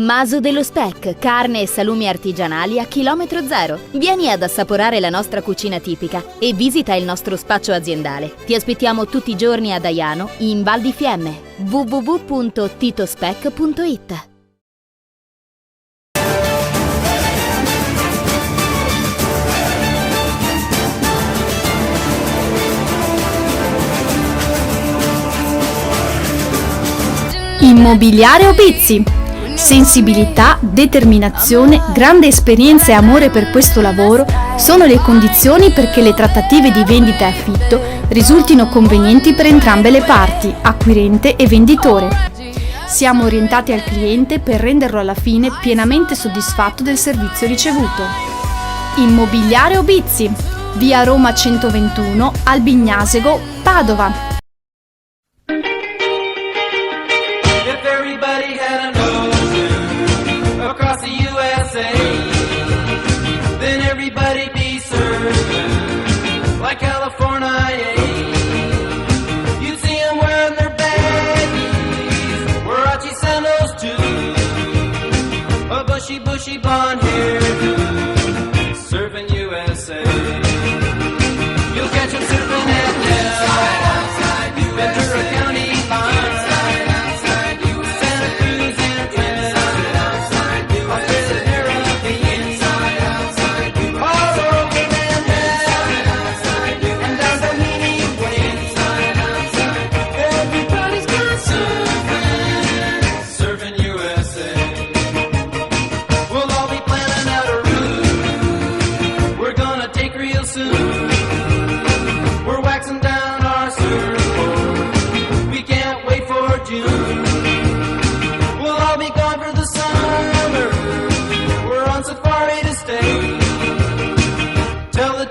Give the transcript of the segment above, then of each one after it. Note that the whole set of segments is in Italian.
Maso dello Spec, carne e salumi artigianali a chilometro zero. Vieni ad assaporare la nostra cucina tipica e visita il nostro spaccio aziendale. Ti aspettiamo tutti i giorni ad Aiano, in Val di Fiemme. www.titospec.it. Immobiliare Obizzi. Sensibilità, determinazione, grande esperienza e amore per questo lavoro sono le condizioni perché le trattative di vendita e affitto risultino convenienti per entrambe le parti, acquirente e venditore. Siamo orientati al cliente per renderlo alla fine pienamente soddisfatto del servizio ricevuto. Immobiliare Obizzi, via Roma 121, Albignasego, Padova. Across the USA, then everybody be served like California. You see them wearing their baggies, Warachi sandals too, a bushy blonde hair, serving USA. You'll catch them serving at Ventura County line, Santa Cruz and Trenton.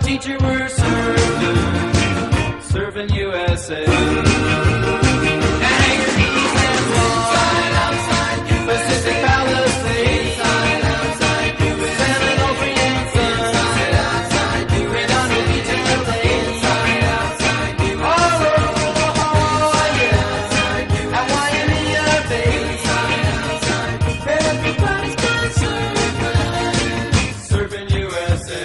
Teacher, we're serving USA. Hang your knees and walk, Pacific Palisades, San Onofre and Sun, Redondo Beach and LA, all over La Jolla, at Waimea Bay. Everybody's gonna serving USA.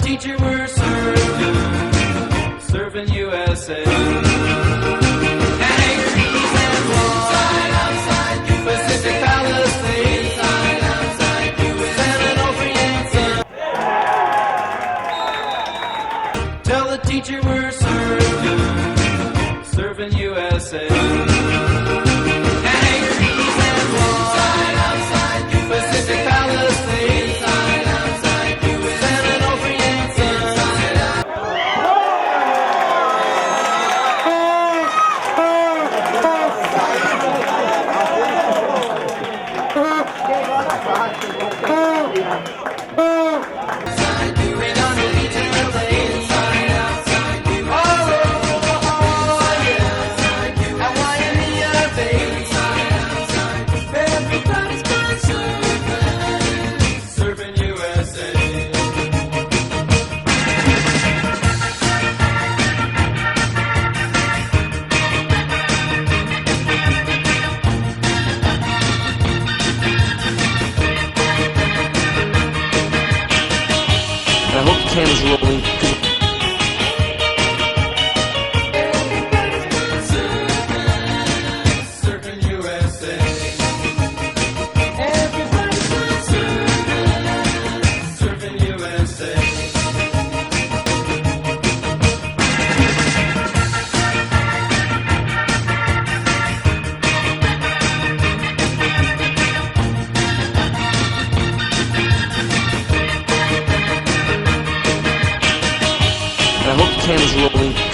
Teacher, we're serving USA. Hang your knees and walk, Pacific Palisades, San Onofre and Sun. Tell the teacher we're serving USA. Hang your knees and walk, Pacific Palisades, San Onofre and Sun. I hope the camera's rolling. Serving USA. Serving USA. cameras rolling.